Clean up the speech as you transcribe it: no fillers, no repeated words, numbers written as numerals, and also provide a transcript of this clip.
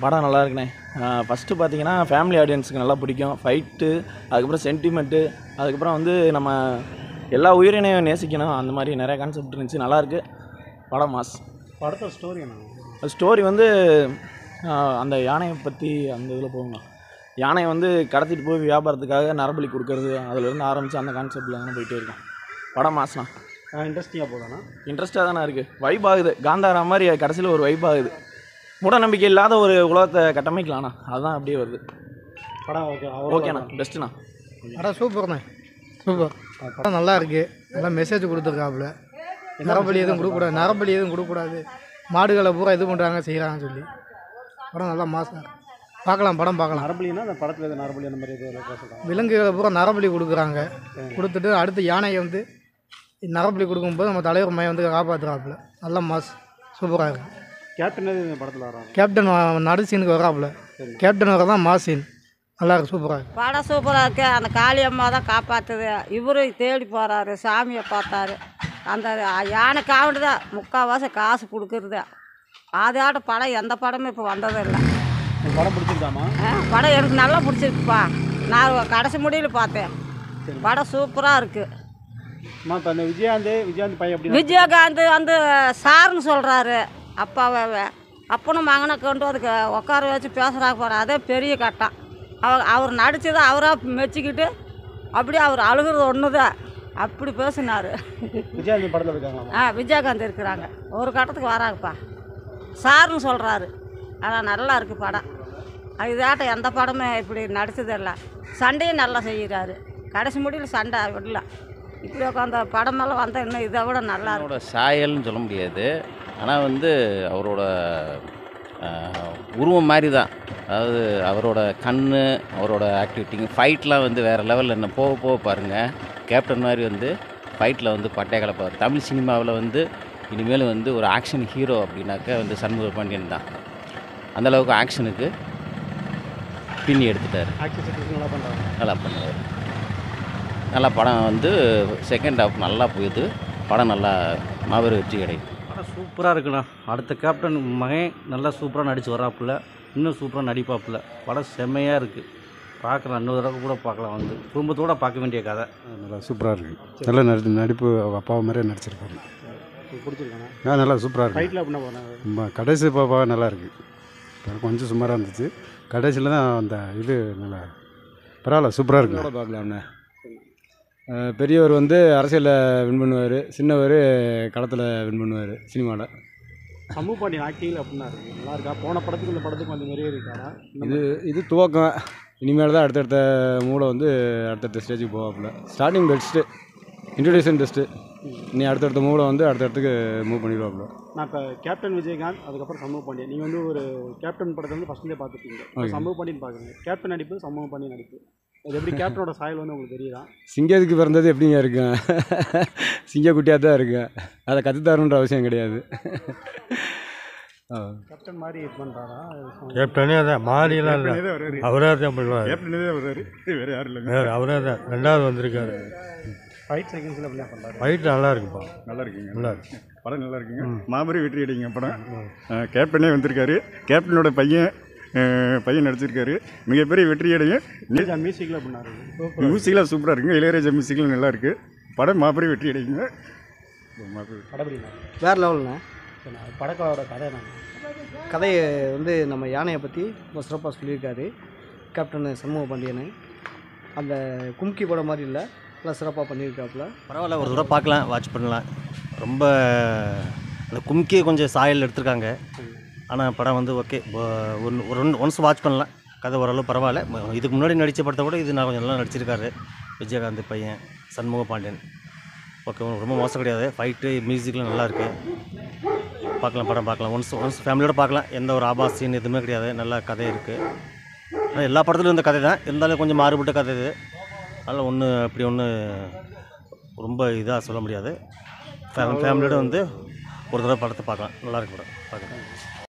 படம் நல்லா இருக்குண்ணே. ஃபஸ்ட்டு பார்த்தீங்கன்னா ஃபேமிலி ஆடியன்ஸுக்கு நல்லா பிடிக்கும். ஃபைட்டு, அதுக்கப்புறம் சென்டிமெண்ட்டு, அதுக்கப்புறம் வந்து நம்ம எல்லா உயிரினையும் நேசிக்கணும், அந்த மாதிரி நிறைய கான்செப்ட் இருந்துச்சு. நல்லாயிருக்கு படம். மாஸ். படத்தோட ஸ்டோரி என்ன? ஸ்டோரி வந்து அந்த யானையை பற்றி அந்த இதில் போகணும். யானையை வந்து கடத்திட்டு போய் வியாபாரத்துக்காக நரபலி கொடுக்கறது, அதிலேருந்து ஆரம்பித்து அந்த கான்செப்டில் தானே போயிட்டே இருக்கும். படம் மாஸ்ண்ணா. இன்ட்ரெஸ்டிங்காக போதாண்ணா? இன்ட்ரெஸ்ட்டாக தானே இருக்குது. வைப் ஆகுது. காந்தாரா மாதிரி கடைசியில் ஒரு வைப் ஆகுது. மூடநம்பிக்கை இல்லாத ஒரு உலகத்தை கட்டமைக்கலாண்ணா, அதுதான் அப்படியே வருது. படம் ஓகே. ஓகேண்ணா, பெஸ்ட்டுண்ணா. படம் சூப்பர்ண்ணே, சூப்பர். படம் நல்லா இருக்குது. நல்லா மெசேஜ் கொடுத்துருக்காப்புல. நரபலி எதுவும் கொடுக்கக்கூடாது, மாடுகளை பூரா இது பண்ணுறாங்க செய்கிறாங்கன்னு சொல்லி படம் நல்லா மாசம். பார்க்கலாம், படம் பார்க்கலாம். நரபலினா அந்த படத்தில் எது நரபலி அந்த மாதிரி எதுவும் விலங்குகளை பூரா நரபலி கொடுக்குறாங்க. கொடுத்துட்டு அடுத்து யானையை வந்து நரபலி கொடுக்கும்போது நம்ம தலைவர் மையம் வந்து காப்பாற்றுறாப்புல. நல்ல மாஸ், சூப்பராக இருக்குது. கேப்டன் இந்த படத்தில் வராங்க. கேப்டன் நடு சீனுக்கு வராப்புல. கேப்டன் வர தான் மாஸ் சீன். நல்லா இருக்குது, சூப்பராக இருக்குது. படம் சூப்பராக இருக்குது. அந்த காளியம்மா தான் காப்பாற்றுது. இவரு தேடி போகிறாரு, சாமியை பார்த்தாரு. அந்த யானை காவண்டு தான் முக்கால்வாசி காசு கொடுக்குறது. அதாட்ட படம் எந்த படமும் இப்போ வந்ததில்லை. படம் பிடிச்சிருக்காமா? படம் எனக்கு நல்லா பிடிச்சிருக்குப்பா. நான் கடைசி முடியல பார்த்தேன். படம் சூப்பராக இருக்குது. இப்போ அந்த விஜயகாந்த் பையன் எப்படி? விஜயகாந்த் வந்து சார்னு சொல்கிறாரு. அப்பாவை அப்பனும் மகனை கொண்டு அதுக்கு உட்கார வச்சு பேசுகிறாங்க போகிறார். அதே பெரிய கட்டம். அவர் நடித்ததை அவராக மெச்சிக்கிட்டு அப்படியே அவர் அழுகிறது ஒன்று தான். அப்படி பேசினார். விஜயகாந்த் படத்தில் இருக்காங்களா? விஜயகாந்த் இருக்கிறாங்க. ஒரு கட்டத்துக்கு வராங்கப்பா. சார்னு சொல்கிறாரு. ஆனால் நல்லா இருக்குது படம். இதாட்டம் எந்த படமே இப்படி நடிச்சதில்லை. சண்டையும் நல்லா செய்கிறாரு. கடைசி முடியல சண்டை விடல. இப்படி உட்காந்த படமெல்லாம் வந்தால் இன்னும் இதை விட நல்லா அவரோட சாயல்னு சொல்ல முடியாது. ஆனால் வந்து அவரோட உருவம் மாதிரி தான். அதாவது அவரோட கண், அவரோட ஆக்டிவிட்டிங், ஃபைட்லாம் வந்து வேறு லெவலில் என்ன போக போக பாருங்கள். கேப்டன் மாதிரி வந்து ஃபைட்டில் வந்து பட்டைய கலப்பார். தமிழ் சினிமாவில் வந்து இனிமேல் வந்து ஒரு ஆக்ஷன் ஹீரோ அப்படின்னாக்கா வந்து சண்முக பாண்டியன் தான். அந்தளவுக்கு ஆக்ஷனுக்கு பின்னி எடுத்துட்டார். நல்லா பண்ணுறாங்க. நல்லா பண்ணுவார். நல்லா படம் வந்து செகண்ட் ஹாஃப் நல்லா போகுது. படம் நல்லா மாபெரும் வெற்றி கிடைக்கும். படம் சூப்பராக இருக்குண்ணா. அடுத்த கேப்டன் மகன் நல்லா சூப்பராக நடித்து வராப்புல. இன்னும் சூப்பராக நடிப்பாப்புல. படம் செம்மையாக இருக்குது. பார்க்கலாம், இன்னொரு தடவை கூட பார்க்கலாம். வந்து குடும்பத்தோடு பார்க்க வேண்டிய கதை. நல்லா சூப்பராக இருக்குது. நல்ல நடிப்பு. அப்பாவை மாதிரியே நடிச்சிருக்காரு. பிடிச்சிருக்காங்க. நல்லா சூப்பராக இருக்குது. ஃபைட்டில் அப்படின்னா போகிறாங்க. கடைசி பாப்பா நல்லா இருக்குது. கொஞ்சம் சுமாராக இருந்துச்சு. கடைசியில் தான் அந்த இது நல்லா பரவாயில்ல, சூப்பராக இருக்குது. பார்க்கலாம்ண்ணே. பெரியவர் வந்து அரசியலில் வின் பண்ணுவார், சின்னவர் களத்தில் வின் பண்ணுவார் சினிமாவில். சமூக பாண்டியன் ஆக்டிங்கில் அப்படின்னா இருக்குது. நல்லா இருக்கா? போன படத்துக்கு இந்த படத்துக்கு அந்த மாதிரியே இருக்காரா? இது துவக்கம். இனிமேல் தான் அடுத்தடுத்த மூளை வந்து அடுத்தடுத்த ஸ்டேஜுக்கு போவாப்புல. Starting best, introduction best. நீ அடுத்தடுத்த மூளை வந்து அடுத்தடுத்துக்கு மூவ் பண்ணிடுவாப்புல. நான் இப்போ கேப்டன் விஜயகாந்த், அதுக்கப்புறம் சமூக பாண்டியன். நீங்கள் வந்து ஒரு கேப்டன் படத்தை வந்து ஃபஸ்ட்லேயே பார்த்துருக்கீங்க. சமூக பாண்டியன் பார்க்குறீங்க. கேப்டன் நடிப்பு, சமூக பாண்டியன் நடிப்பு, அது எப்படி கேப்டனோட சாயல் வந்து உங்களுக்கு தெரியுதா? சிங்கத்துக்கு பிறந்தது எப்படிங்க இருக்கேன்? சிங்கக்குட்டியாக தான் இருக்கேன். அதை கற்றுத்தரணுன்ற அவசியம் கிடையாது. கேப்டன் மாதிரி இது பண்ணுறாரா? கேப்டனே தான், மாறியெல்லாம் இல்லை, அவரே தான் பண்ணுவார். கேப்டனே தான் வருவார், வேறு யாரும் இல்லைங்க. வேறு அவரே தான். ரெண்டாவது வந்திருக்காரு. ஃபைட் செகண்ட்ஸில் அப்படின்னா பண்ணுறாரு. ஃபைட் நல்லா இருக்குப்பா. நல்லா இருக்குங்க. நல்லா இருக்கு. படம் நல்லா இருக்குங்க. மாபெரும் வெற்றி அடைங்க படம். கேப்டனே வந்திருக்காரு. கேப்டனோட பையன் நடிச்சிருக்காரு. மிகப்பெரிய வெற்றி அடையும். மியூசிக்கில் பண்ணாரு. மியூசிக்லாம் சூப்பராக இருக்குங்க. இளையராஜா மியூசிக்லாம் நல்லா இருக்குது. படம் மாபெரும் வெற்றி அடைங்க. படப்படினா வேறு லெவல்ண்ணே. படத்தோட கதை என்ன? கதையை வந்து நம்ம யானையை பற்றி ரொம்ப சிறப்பாக சொல்லியிருக்காரு கேப்டன் சண்முக பாண்டியனை. அந்த கும்கி படம் மாதிரி இல்லை, நல்லா சிறப்பாக பண்ணியிருக்காப்புல. பரவாயில்ல, ஒரு தடவை பார்க்கலாம், வாட்ச் பண்ணலாம். ரொம்ப அந்த கும்கியை கொஞ்சம் சாயல் எடுத்திருக்காங்க. ஆனால் படம் வந்து ஓகே, ஒன்ஸ் வாட்ச் பண்ணலாம். கதை ஓரளவு பரவாயில்ல. இதுக்கு முன்னாடி நடித்த படத்தை கூட இது நான் கொஞ்சம் நல்லா நடிச்சிருக்காரு. விஜயகாந்த் பையன் சண்முக பாண்டியன் ஓகே, ரொம்ப மோசம் கிடையாது. ஃபைட்டு மியூசிக்லாம் நல்லாயிருக்கு. பார்க்கலாம், படம் பார்க்கலாம். ஒன்ஸ் ஃபேமிலியோடு பார்க்கலாம். எந்த ஒரு ஆபாஸ் சீன் எதுவுமே கிடையாது. நல்லா கதை இருக்குது. ஆனால் எல்லா படத்துலையும் இந்த கதை தான் இருந்தாலும் கொஞ்சம் மாறுபட்ட கதை இது. அதனால் அப்படி ரொம்ப இதாக சொல்ல முடியாது. ஃபேமிலியோடு வந்து ஒரு தடவை படத்தை பார்க்கலாம். நல்லாயிருக்கு படம் பார்க்கலாம்.